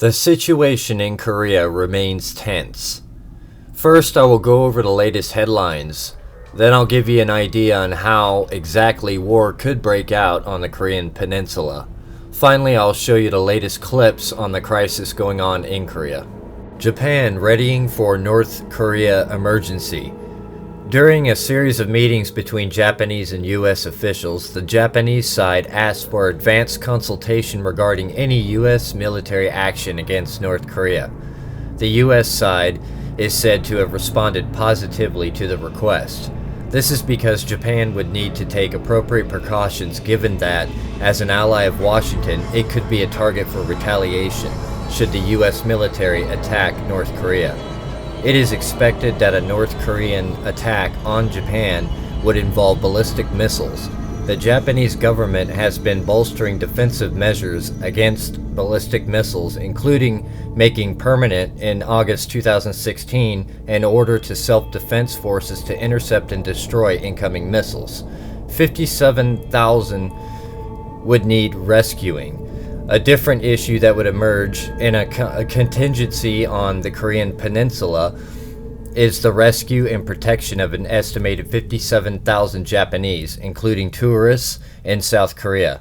The situation in Korea remains tense. First, I will go over the latest headlines. Then I'll give you an idea on how exactly war could break out on the Korean peninsula. Finally, I'll show you the latest clips on the crisis going on in Korea. Japan readying for North Korea emergency. During a series of meetings between Japanese and U.S. officials, the Japanese side asked for advanced consultation regarding any U.S. military action against North Korea. The U.S. side is said to have responded positively to the request. This is because Japan would need to take appropriate precautions given that, as an ally of Washington, it could be a target for retaliation should the U.S. military attack North Korea. It is expected that a North Korean attack on Japan would involve ballistic missiles. The Japanese government has been bolstering defensive measures against ballistic missiles, including making permanent in August 2016 an order to self-defense forces to intercept and destroy incoming missiles. 57,000 would need rescuing. A different issue that would emerge in a contingency on the Korean peninsula is the rescue and protection of an estimated 57,000 Japanese, including tourists in South Korea.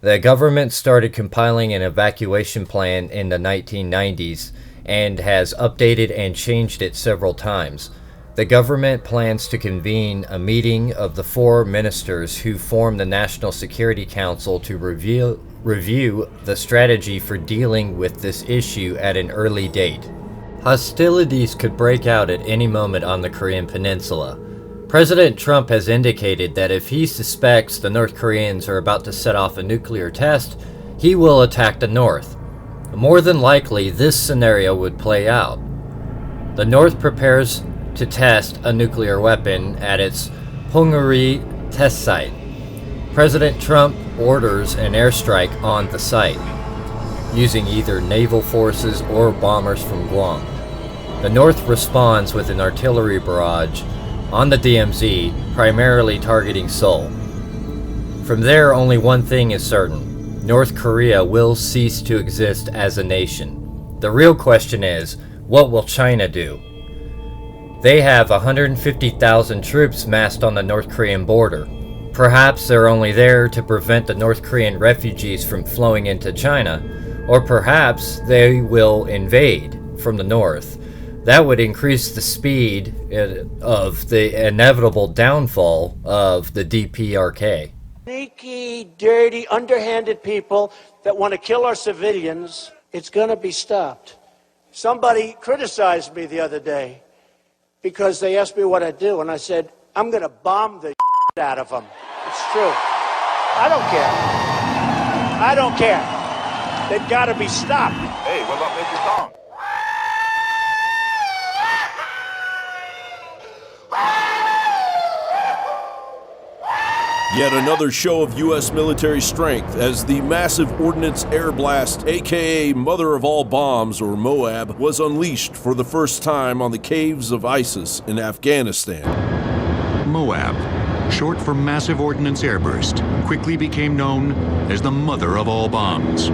The government started compiling an evacuation plan in the 1990s and has updated and changed it several times. The government plans to convene a meeting of the 4 ministers who form the National Security Council to review the strategy for dealing with this issue at an early date. Hostilities could break out at any moment on the Korean peninsula. President Trump has indicated that if he suspects the North Koreans are about to set off a nuclear test, he will attack the North. More than likely, this scenario would play out. The North prepares to test a nuclear weapon at its Honguri test site. President Trump orders an airstrike on the site, using either naval forces or bombers from Guam. The North responds with an artillery barrage on the DMZ, primarily targeting Seoul. From there, only one thing is certain: North Korea will cease to exist as a nation. The real question is, what will China do? They have 150,000 troops massed on the North Korean border. Perhaps they're only there to prevent the North Korean refugees from flowing into China, or perhaps they will invade from the north. That would increase the speed of the inevitable downfall of the DPRK. Sneaky, dirty, underhanded people that want to kill our civilians, it's going to be stopped. Somebody criticized me the other day because they asked me what I do, and I said, I'm going to bomb the out of them. It's true. I don't care. I don't care. They've got to be stopped. Hey, what about Major Tom? Yet another show of U.S. military strength as the massive Ordnance Air Blast, aka Mother of All Bombs, or MOAB, was unleashed for the first time on the caves of ISIS in Afghanistan. MOAB, short for Massive Ordnance Airburst, quickly became known as the Mother of All Bombs.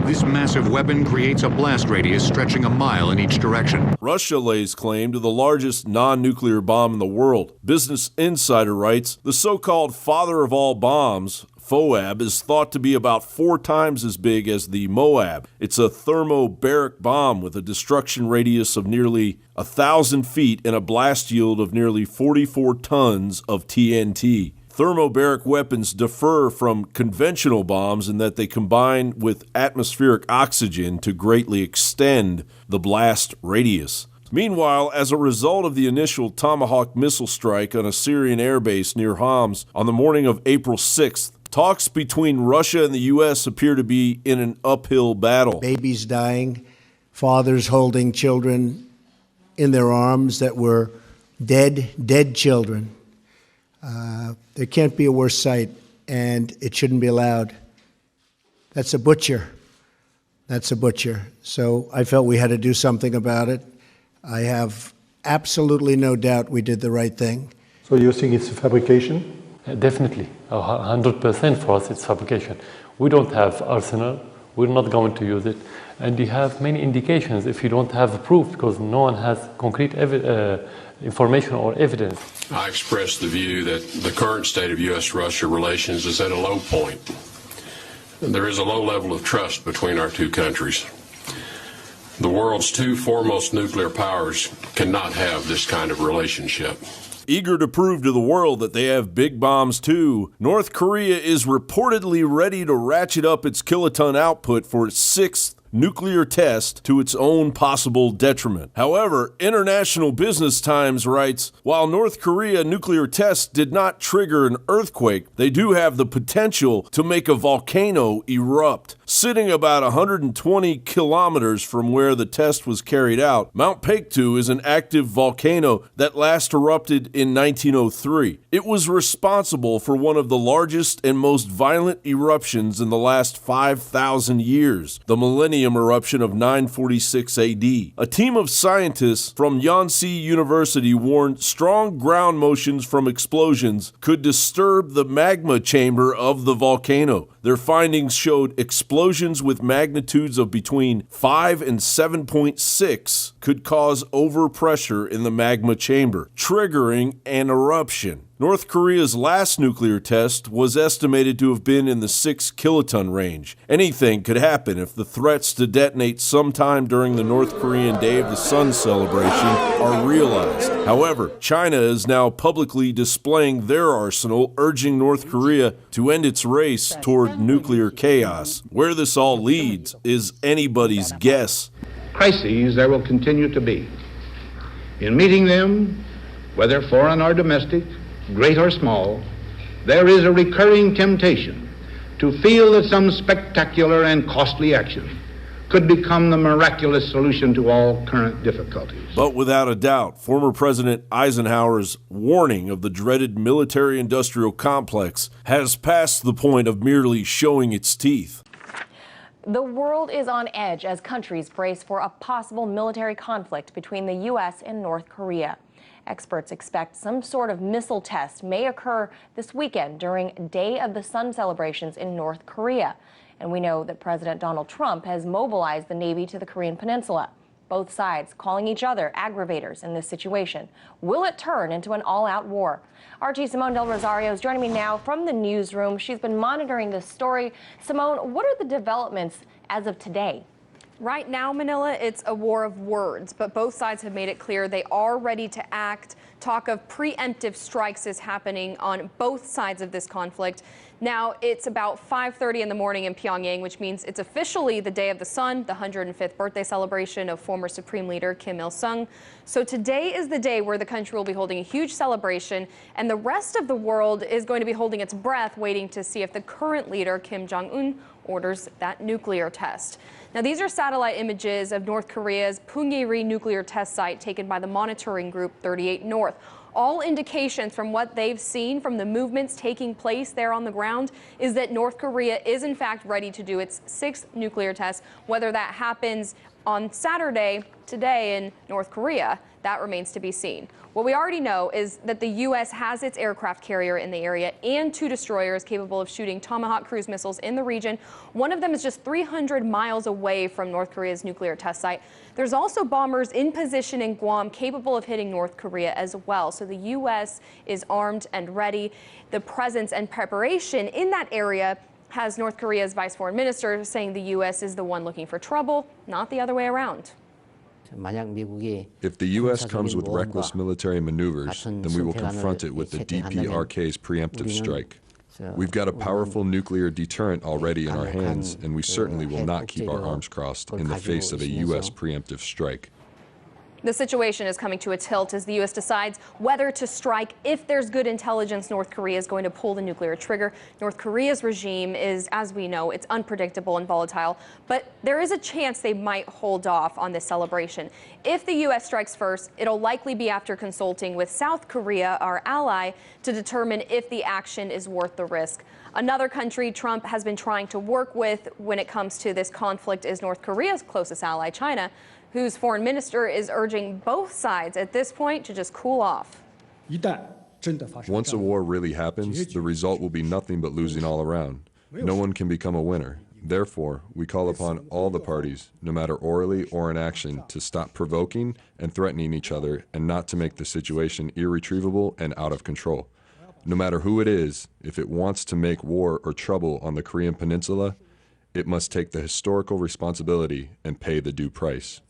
This massive weapon creates a blast radius stretching a mile in each direction. Russia lays claim to the largest non-nuclear bomb in the world. Business Insider writes, the so-called father of all bombs, FOAB, is thought to be about 4 times as big as the MOAB. It's a thermobaric bomb with a destruction radius of nearly 1,000 feet and a blast yield of nearly 44 tons of TNT. Thermobaric weapons differ from conventional bombs in that they combine with atmospheric oxygen to greatly extend the blast radius. Meanwhile, as a result of the initial Tomahawk missile strike on a Syrian airbase near Homs on the morning of April 6th, talks between Russia and the U.S. appear to be in an uphill battle. Babies dying, fathers holding children in their arms that were dead children. There can't be a worse sight, and it shouldn't be allowed. That's a butcher. That's a butcher. So I felt we had to do something about it. I have absolutely no doubt we did the right thing. So you think it's a fabrication? Definitely, 100% for us it's fabrication. We don't have arsenal, we're not going to use it. And you have many indications if you don't have proof, because no one has concrete information or evidence. I express the view that the current state of U.S.-Russia relations is at a low point. There is a low level of trust between our two countries. The world's two foremost nuclear powers cannot have this kind of relationship. Eager to prove to the world that they have big bombs too, North Korea is reportedly ready to ratchet up its kiloton output for its sixth nuclear test to its own possible detriment. However, International Business Times writes, while North Korea nuclear tests did not trigger an earthquake, they do have the potential to make a volcano erupt. Sitting about 120 kilometers from where the test was carried out, Mount Paektu is an active volcano that last erupted in 1903. It was responsible for one of the largest and most violent eruptions in the last 5,000 years, the millennium eruption of 946 AD. A team of scientists from Yonsei University warned strong ground motions from explosions could disturb the magma chamber of the volcano. Their findings showed explosions with magnitudes of between 5 and 7.6 could cause overpressure in the magma chamber, triggering an eruption. North Korea's last nuclear test was estimated to have been in the 6 kiloton range. Anything could happen if the threats to detonate sometime during the North Korean Day of the Sun celebration are realized. However, China is now publicly displaying their arsenal, urging North Korea to end its race toward nuclear chaos. Where this all leads is anybody's guess. Crises there will continue to be. In meeting them, whether foreign or domestic, great or small, there is a recurring temptation to feel that some spectacular and costly action could become the miraculous solution to all current difficulties. But without a doubt, former President Eisenhower's warning of the dreaded military-industrial complex has passed the point of merely showing its teeth. The world is on edge as countries brace for a possible military conflict between the U.S. and North Korea. Experts expect some sort of missile test may occur this weekend during Day of the Sun celebrations in North Korea. And we know that President Donald Trump has mobilized the Navy to the Korean Peninsula. Both sides calling each other aggravators in this situation. Will it turn into an all-out war? RT Simone Del Rosario is joining me now from the newsroom. She's been monitoring this story. Simone, what are the developments as of today? Right now, Manila, it's a war of words, but both sides have made it clear they are ready to act. Talk of preemptive strikes is happening on both sides of this conflict. Now, it's about 5:30 in the morning in Pyongyang, which means it's officially the Day of the Sun, the 105th birthday celebration of former Supreme Leader Kim Il-sung. So today is the day where the country will be holding a huge celebration, and the rest of the world is going to be holding its breath, waiting to see if the current leader, Kim Jong-un, orders that nuclear test. Now, these are satellite images of North Korea's Punggye-ri nuclear test site taken by the monitoring group 38 North. All indications from what they've seen from the movements taking place there on the ground is that North Korea is in fact ready to do its 6th nuclear test. Whether that happens on Saturday, today in North Korea, that remains to be seen. What we already know is that the U.S. has its aircraft carrier in the area and 2 destroyers capable of shooting Tomahawk cruise missiles in the region. One of them is just 300 miles away from North Korea's nuclear test site. There's also bombers in position in Guam capable of hitting North Korea as well. So the U.S. is armed and ready. The presence and preparation in that area has North Korea's vice foreign minister saying the U.S. is the one looking for trouble, not the other way around. If the U.S. comes with reckless military maneuvers, then we will confront it with the DPRK's preemptive strike. We've got a powerful nuclear deterrent already in our hands, and we certainly will not keep our arms crossed in the face of a U.S. preemptive strike. The situation is coming to a tilt as the U.S. decides whether to strike. If there's good intelligence, North Korea is going to pull the nuclear trigger. North Korea's regime is, as we know, it's unpredictable and volatile, but there is a chance they might hold off on this celebration. If the U.S. strikes first, it'll likely be after consulting with South Korea, our ally, to determine if the action is worth the risk. Another country Trump has been trying to work with when it comes to this conflict is North Korea's closest ally, China, whose foreign minister is urging both sides at this point to just cool off. 이달 Once a war really happens, the result will be nothing but losing all around. No one can become a winner. Therefore, we call upon all the parties, no matter orally or in action, to stop provoking and threatening each other and not to make the situation irretrievable and out of control. No matter who it is, if it wants to make war or trouble on the Korean Peninsula, it must take the historical responsibility and pay the due price.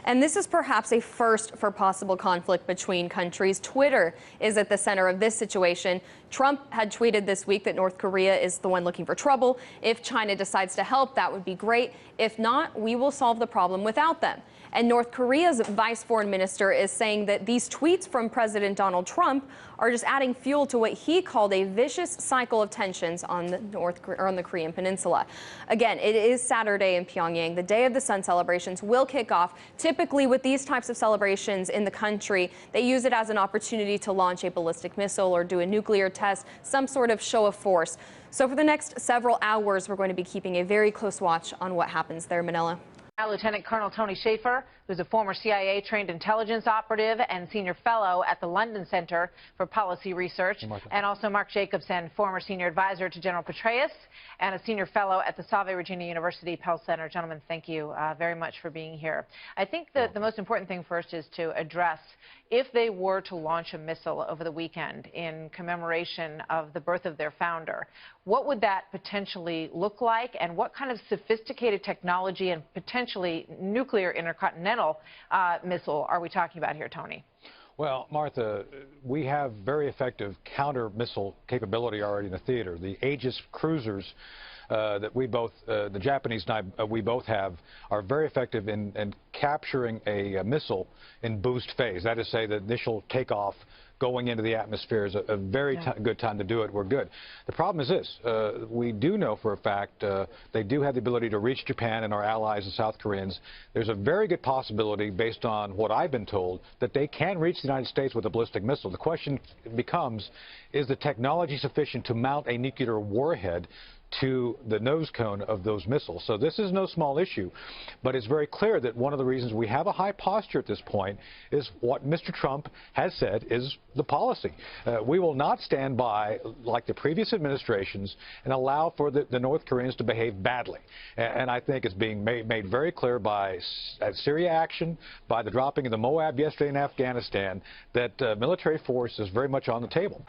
And this is perhaps a first for possible conflict between countries. Twitter is at the center of this situation. Trump had tweeted this week that North Korea is the one looking for trouble. If China decides to help, that would be great. If not, we will solve the problem without them. And North Korea's vice foreign minister is saying that these tweets from President Donald Trump are just adding fuel to what he called a vicious cycle of tensions on the Korean Peninsula. Again, it is Saturday in Pyongyang. The Day of the Sun celebrations will kick off. Typically, with these types of celebrations in the country, they use it as an opportunity to launch a ballistic missile or do a nuclear test, some sort of show of force. So for the next several hours, we're going to be keeping a very close watch on what happens there, Manila. Lieutenant Colonel Tony Schaefer, who's a former CIA-trained intelligence operative and senior fellow at the London Center for Policy Research, and also Mark Jacobson, former senior advisor to General Petraeus and a senior fellow at the Salve Regina University Pell Center. Gentlemen, thank you very much for being here. I think that the most important thing first is to address if they were to launch a missile over the weekend in commemoration of the birth of their founder, what would that potentially look like, and what kind of sophisticated technology and potentially nuclear intercontinental missile are we talking about here, Tony? Well, Martha, we have very effective counter-missile capability already in the theater. The Aegis cruisers that we both, the Japanese and we both have, are very effective in capturing a missile in boost phase. That is to say, the initial takeoff going into the atmosphere is a very good time to do it. We're good. The problem is this. We do know for a fact they do have the ability to reach Japan and our allies, the South Koreans. There's a very good possibility, based on what I've been told, that they can reach the United States with a ballistic missile. The question becomes, is the technology sufficient to mount a nuclear warhead to the nose cone of those missiles? So this is no small issue, but it's very clear that one of the reasons we have a high posture at this point is what Mr. Trump has said is the policy. We will not stand by, like the previous administrations, and allow for the North Koreans to behave badly. And I think it's being made very clear by Syria action, by the dropping of the Moab yesterday in Afghanistan, that military force is very much on the table.